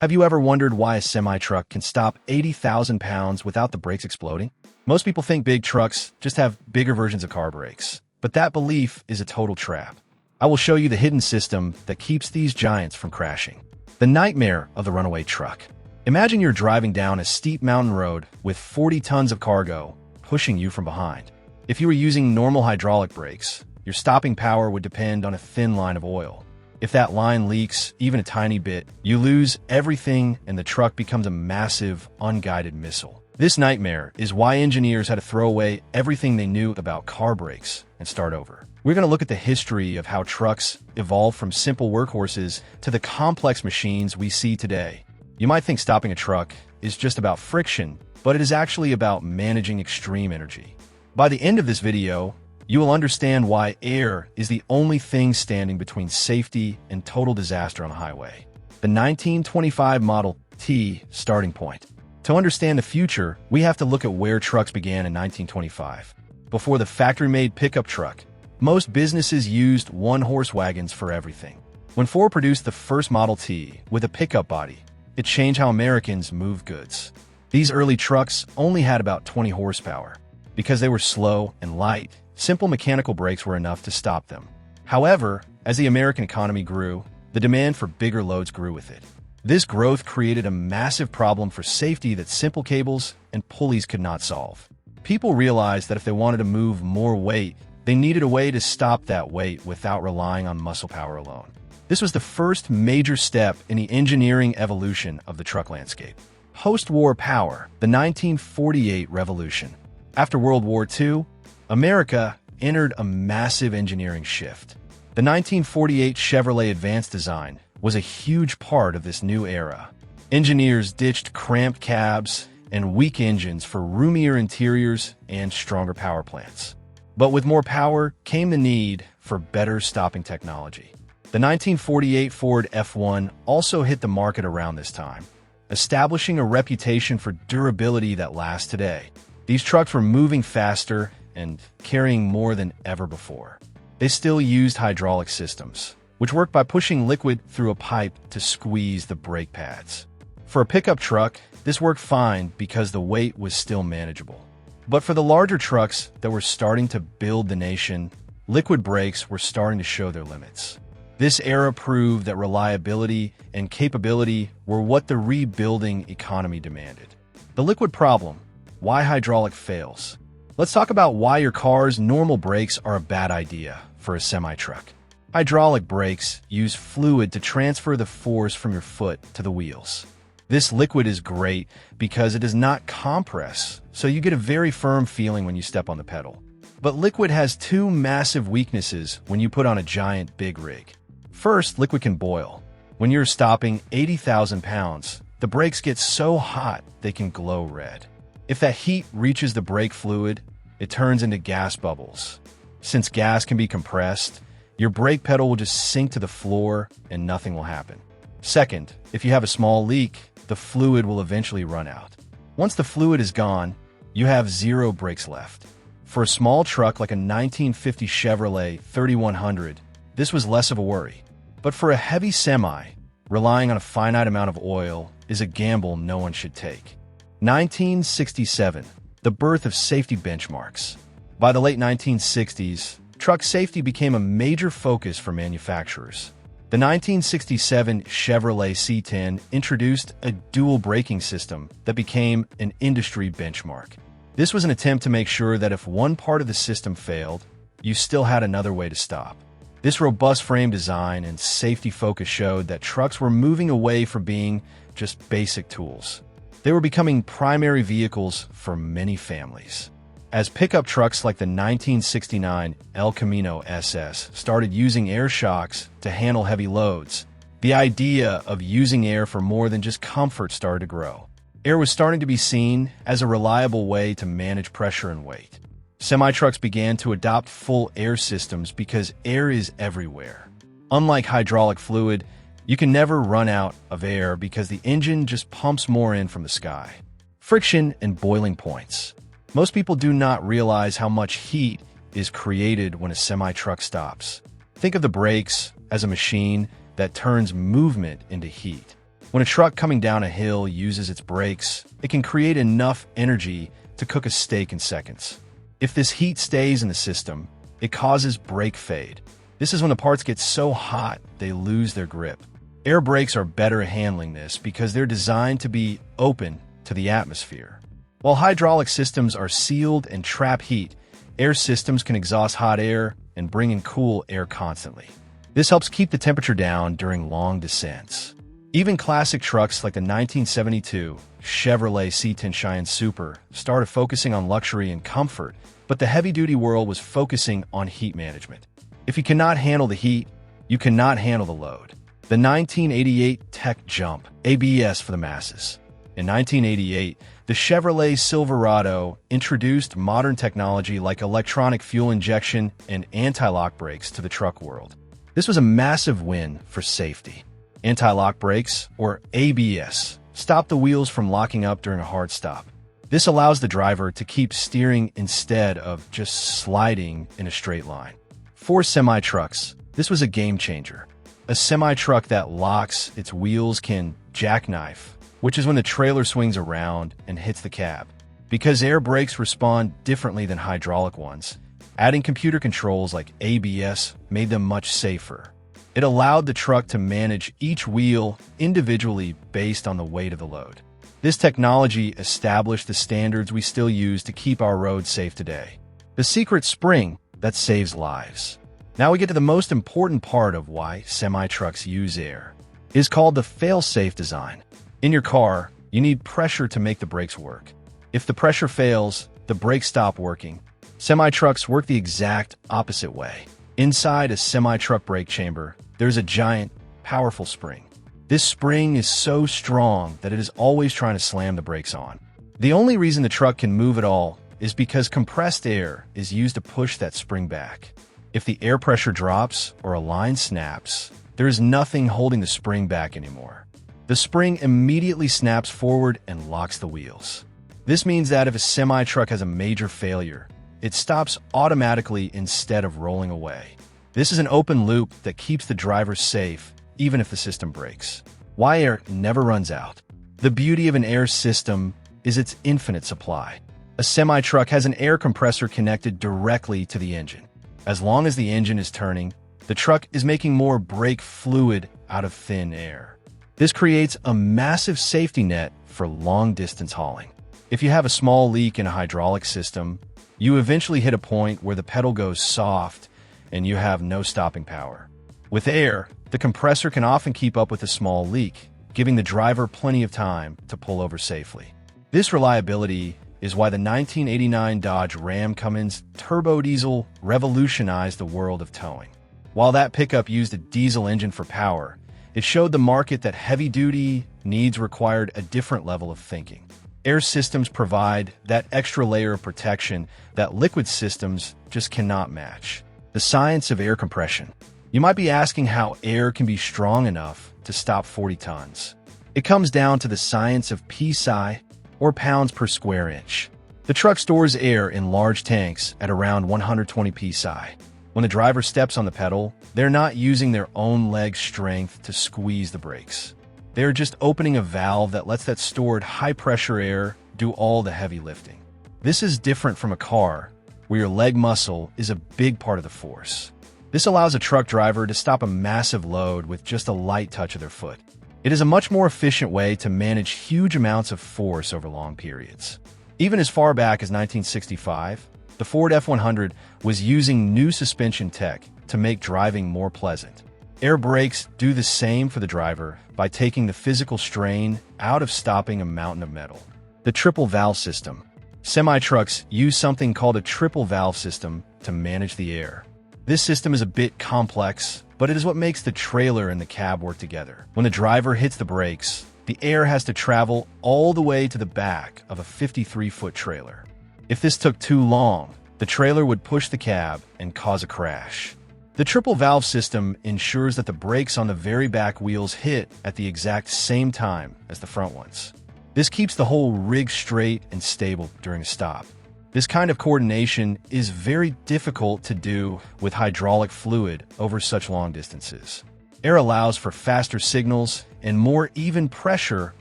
Have you ever wondered why a semi-truck can stop 80,000 pounds without the brakes exploding? Most people think big trucks just have bigger versions of car brakes, but that belief is a total trap. I will show you the hidden system that keeps these giants from crashing. The nightmare of the runaway truck. Imagine you're driving down a steep mountain road with 40 tons of cargo pushing you from behind. If you were using normal hydraulic brakes, your stopping power would depend on a thin line of oil. If that line leaks even a tiny bit, you lose everything and the truck becomes a massive, unguided missile. This nightmare is why engineers had to throw away everything they knew about car brakes and start over. We're going to look at the history of how trucks evolved from simple workhorses to the complex machines we see today. You might think stopping a truck is just about friction, but it is actually about managing extreme energy. By the end of this video, you will understand why air is the only thing standing between safety and total disaster on a highway. The 1925 Model T starting point. To understand the future, we have to look at where trucks began in 1925. Before the factory-made pickup truck, most businesses used one-horse wagons for everything. When Ford produced the first Model T with a pickup body, it changed how Americans moved goods. These early trucks only had about 20 horsepower. Because they were slow and light, simple mechanical brakes were enough to stop them. However, as the American economy grew, the demand for bigger loads grew with it. This growth created a massive problem for safety that simple cables and pulleys could not solve. People realized that if they wanted to move more weight, they needed a way to stop that weight without relying on muscle power alone. This was the first major step in the engineering evolution of the truck landscape. Post-war power, the 1948 revolution. After World War II, America entered a massive engineering shift. The 1948 Chevrolet Advanced design was a huge part of this new era. Engineers ditched cramped cabs and weak engines for roomier interiors and stronger power plants. But with more power came the need for better stopping technology. The 1948 Ford F1 also hit the market around this time, establishing a reputation for durability that lasts today. These trucks were moving faster and carrying more than ever before. They still used hydraulic systems, which worked by pushing liquid through a pipe to squeeze the brake pads. For a pickup truck, this worked fine because the weight was still manageable. But for the larger trucks that were starting to build the nation, liquid brakes were starting to show their limits. This era proved that reliability and capability were what the rebuilding economy demanded. The liquid problem. Why hydraulic fails. Let's talk about why your car's normal brakes are a bad idea for a semi-truck. Hydraulic brakes use fluid to transfer the force from your foot to the wheels. This liquid is great because it does not compress, so you get a very firm feeling when you step on the pedal. But liquid has two massive weaknesses when you put on a giant big rig. First, liquid can boil. When you're stopping 80,000 pounds, the brakes get so hot they can glow red. If that heat reaches the brake fluid, it turns into gas bubbles. Since gas can be compressed, your brake pedal will just sink to the floor and nothing will happen. Second, if you have a small leak, the fluid will eventually run out. Once the fluid is gone, you have zero brakes left. For a small truck like a 1950 Chevrolet 3100, this was less of a worry. But for a heavy semi, relying on a finite amount of oil is a gamble no one should take. 1967, the birth of safety benchmarks. By the late 1960s, truck safety became a major focus for manufacturers. The 1967 Chevrolet C10 introduced a dual braking system that became an industry benchmark. This was an attempt to make sure that if one part of the system failed, you still had another way to stop. This robust frame design and safety focus showed that trucks were moving away from being just basic tools. They were becoming primary vehicles for many families. As pickup trucks like the 1969 El Camino SS started using air shocks to handle heavy loads, the idea of using air for more than just comfort started to grow. Air was starting to be seen as a reliable way to manage pressure and weight. Semi-trucks began to adopt full air systems because air is everywhere. Unlike hydraulic fluid, you can never run out of air because the engine just pumps more in from the sky. Friction and boiling points. Most people do not realize how much heat is created when a semi-truck stops. Think of the brakes as a machine that turns movement into heat. When a truck coming down a hill uses its brakes, it can create enough energy to cook a steak in seconds. If this heat stays in the system, it causes brake fade. This is when the parts get so hot they lose their grip. Air brakes are better at handling this because they're designed to be open to the atmosphere. While hydraulic systems are sealed and trap heat, air systems can exhaust hot air and bring in cool air constantly. This helps keep the temperature down during long descents. Even classic trucks like the 1972 Chevrolet C10 Cheyenne Super started focusing on luxury and comfort, but the heavy-duty world was focusing on heat management. If you cannot handle the heat, you cannot handle the load. The 1988 Tech Jump, ABS for the masses. In 1988, the Chevrolet Silverado introduced modern technology like electronic fuel injection and anti-lock brakes to the truck world. This was a massive win for safety. Anti-lock brakes, or ABS, stop the wheels from locking up during a hard stop. This allows the driver to keep steering instead of just sliding in a straight line. For semi-trucks, this was a game changer. A semi-truck that locks its wheels can jackknife, which is when the trailer swings around and hits the cab. Because air brakes respond differently than hydraulic ones, adding computer controls like ABS made them much safer. It allowed the truck to manage each wheel individually based on the weight of the load. This technology established the standards we still use to keep our roads safe today. The secret spring that saves lives. Now we get to the most important part of why semi-trucks use air. It is called the failsafe design. In your car, you need pressure to make the brakes work. If the pressure fails, the brakes stop working. Semi-trucks work the exact opposite way. Inside a semi-truck brake chamber, there's a giant, powerful spring. This spring is so strong that it is always trying to slam the brakes on. The only reason the truck can move at all is because compressed air is used to push that spring back. If the air pressure drops or a line snaps, there is nothing holding the spring back anymore. The spring immediately snaps forward and locks the wheels. This means that if a semi-truck has a major failure, it stops automatically instead of rolling away. This is an open loop that keeps the driver safe, even if the system breaks. Why air never runs out. The beauty of an air system is its infinite supply. A semi-truck has an air compressor connected directly to the engine. As long as the engine is turning, the truck is making more brake fluid out of thin air. This creates a massive safety net for long-distance hauling. If you have a small leak in a hydraulic system, you eventually hit a point where the pedal goes soft and you have no stopping power. With air, the compressor can often keep up with a small leak, giving the driver plenty of time to pull over safely. This reliability is why the 1989 Dodge Ram Cummins turbo diesel revolutionized the world of towing. While that pickup used a diesel engine for power, it showed the market that heavy-duty needs required a different level of thinking. Air systems provide that extra layer of protection that liquid systems just cannot match. The science of air compression. You might be asking how air can be strong enough to stop 40 tons. It comes down to the science of psi, or pounds per square inch. The truck stores air in large tanks at around 120 psi. When the driver steps on the pedal, they're not using their own leg strength to squeeze the brakes. They're just opening a valve that lets that stored high-pressure air do all the heavy lifting. This is different from a car, where your leg muscle is a big part of the force. This allows a truck driver to stop a massive load with just a light touch of their foot. It is a much more efficient way to manage huge amounts of force over long periods. Even as far back as 1965, the Ford F-100 was using new suspension tech to make driving more pleasant. Air brakes do the same for the driver by taking the physical strain out of stopping a mountain of metal. The triple valve system. Semi-trucks use something called a triple valve system to manage the air. This system is a bit complex, but it is what makes the trailer and the cab work together. When the driver hits the brakes, the air has to travel all the way to the back of a 53-foot trailer. If this took too long, the trailer would push the cab and cause a crash. The triple valve system ensures that the brakes on the very back wheels hit at the exact same time as the front ones. This keeps the whole rig straight and stable during a stop. This kind of coordination is very difficult to do with hydraulic fluid over such long distances. Air allows for faster signals and more even pressure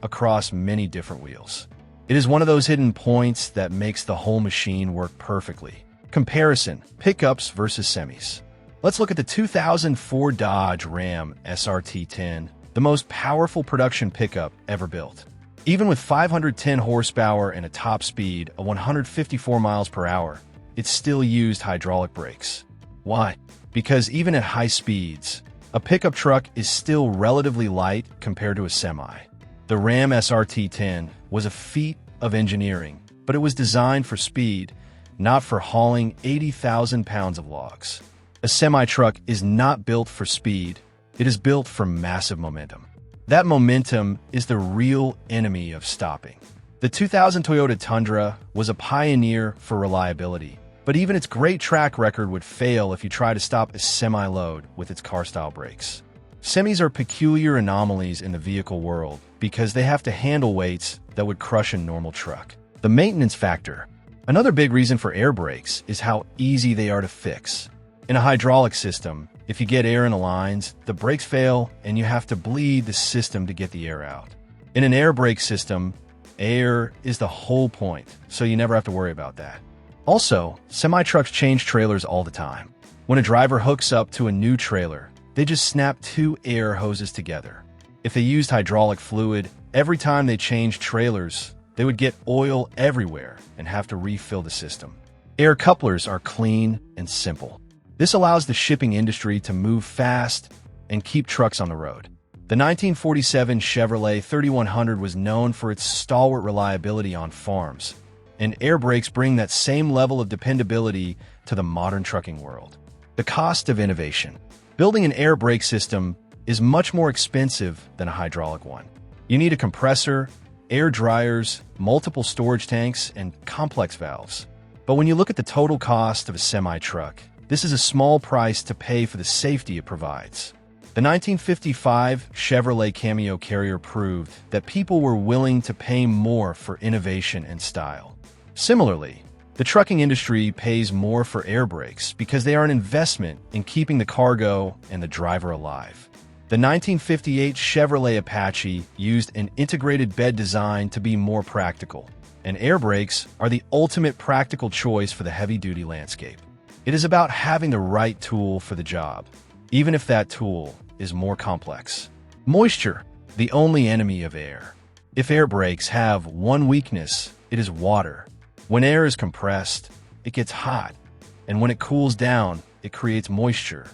across many different wheels. It is one of those hidden points that makes the whole machine work perfectly. Comparison: pickups versus semis. Let's look at the 2004 Dodge Ram SRT-10, the most powerful production pickup ever built. Even with 510 horsepower and a top speed of 154 miles per hour, it still used hydraulic brakes. Why? Because even at high speeds, a pickup truck is still relatively light compared to a semi. The Ram SRT-10 was a feat of engineering, but it was designed for speed, not for hauling 80,000 pounds of logs. A semi-truck is not built for speed, it is built for massive momentum. That momentum is the real enemy of stopping. The 2000 Toyota Tundra was a pioneer for reliability, but even its great track record would fail if you try to stop a semi-load with its car-style brakes. Semis are peculiar anomalies in the vehicle world because they have to handle weights that would crush a normal truck. The maintenance factor. Another big reason for air brakes is how easy they are to fix. In a hydraulic system, if you get air in the lines, the brakes fail and you have to bleed the system to get the air out. In an air brake system, air is the whole point, so you never have to worry about that. Also, semi-trucks change trailers all the time. When a driver hooks up to a new trailer, they just snap two air hoses together. If they used hydraulic fluid, every time they changed trailers, they would get oil everywhere and have to refill the system. Air couplers are clean and simple. This allows the shipping industry to move fast and keep trucks on the road. The 1947 Chevrolet 3100 was known for its stalwart reliability on farms, and air brakes bring that same level of dependability to the modern trucking world. The cost of innovation. Building an air brake system is much more expensive than a hydraulic one. You need a compressor, air dryers, multiple storage tanks, and complex valves. But when you look at the total cost of a semi-truck, this is a small price to pay for the safety it provides. The 1955 Chevrolet Cameo Carrier proved that people were willing to pay more for innovation and style. Similarly, the trucking industry pays more for air brakes because they are an investment in keeping the cargo and the driver alive. The 1958 Chevrolet Apache used an integrated bed design to be more practical, and air brakes are the ultimate practical choice for the heavy-duty landscape. It is about having the right tool for the job, even if that tool is more complex. Moisture, the only enemy of air. If air brakes have one weakness, it is water. When air is compressed, it gets hot, and when it cools down, it creates moisture.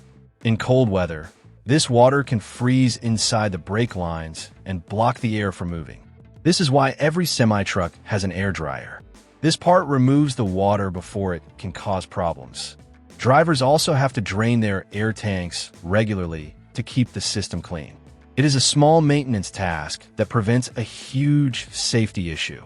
In cold weather, this water can freeze inside the brake lines and block the air from moving. This is why every semi-truck has an air dryer. This part removes the water before it can cause problems. Drivers also have to drain their air tanks regularly to keep the system clean. It is a small maintenance task that prevents a huge safety issue.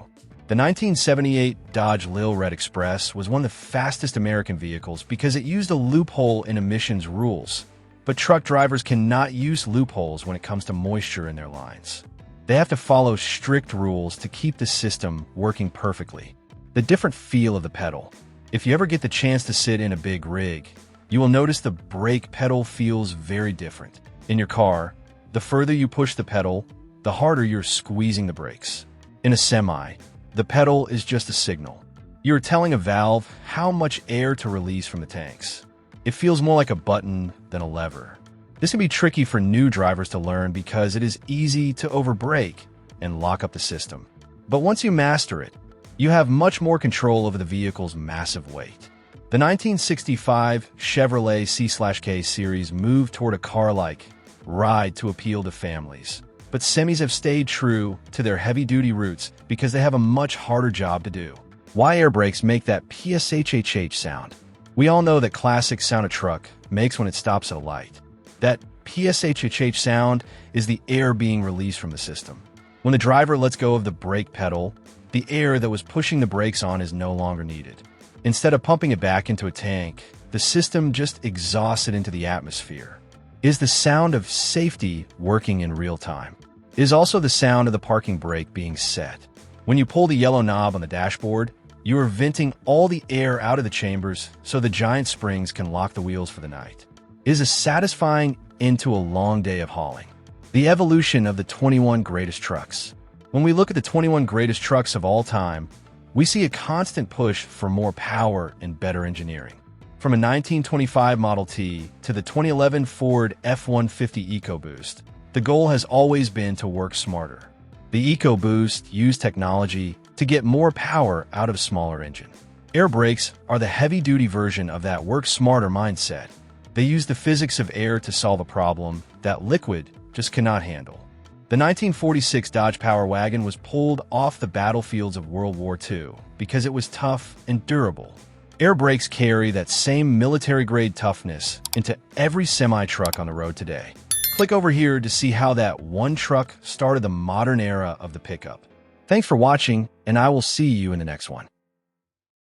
The 1978 Dodge Lil Red Express was one of the fastest American vehicles because it used a loophole in emissions rules. But truck drivers cannot use loopholes when it comes to moisture in their lines. They have to follow strict rules to keep the system working perfectly. The different feel of the pedal. If you ever get the chance to sit in a big rig, you will notice the brake pedal feels very different. In your car, the further you push the pedal, the harder you're squeezing the brakes. In a semi, the pedal is just a signal. You're telling a valve how much air to release from the tanks. It feels more like a button than a lever. This can be tricky for new drivers to learn because it is easy to overbrake and lock up the system. But once you master it, you have much more control over the vehicle's massive weight. The 1965 Chevrolet C/K series moved toward a car-like ride to appeal to families. But semis have stayed true to their heavy-duty roots because they have a much harder job to do. Why air brakes make that PSHHH sound? We all know that classic sound a truck makes when it stops at a light. That PSHHH sound is the air being released from the system. When the driver lets go of the brake pedal, the air that was pushing the brakes on is no longer needed. Instead of pumping it back into a tank, the system just exhausts it into the atmosphere. Is the sound of safety working in real time? It is also the sound of the parking brake being set. When you pull the yellow knob on the dashboard, you are venting all the air out of the chambers so the giant springs can lock the wheels for the night. It is a satisfying end to a long day of hauling. The evolution of the 21 greatest trucks. When we look at the 21 greatest trucks of all time, we see a constant push for more power and better engineering. From a 1925 Model T to the 2011 Ford F-150 EcoBoost, the goal has always been to work smarter. The EcoBoost used technology to get more power out of a smaller engine. Air brakes are the heavy-duty version of that work smarter mindset. They use the physics of air to solve a problem that liquid just cannot handle. The 1946 Dodge Power Wagon was pulled off the battlefields of World War II because it was tough and durable. Air brakes carry that same military-grade toughness into every semi-truck on the road today. Click over here to see how that one truck started the modern era of the pickup. Thanks for watching, and I will see you in the next one.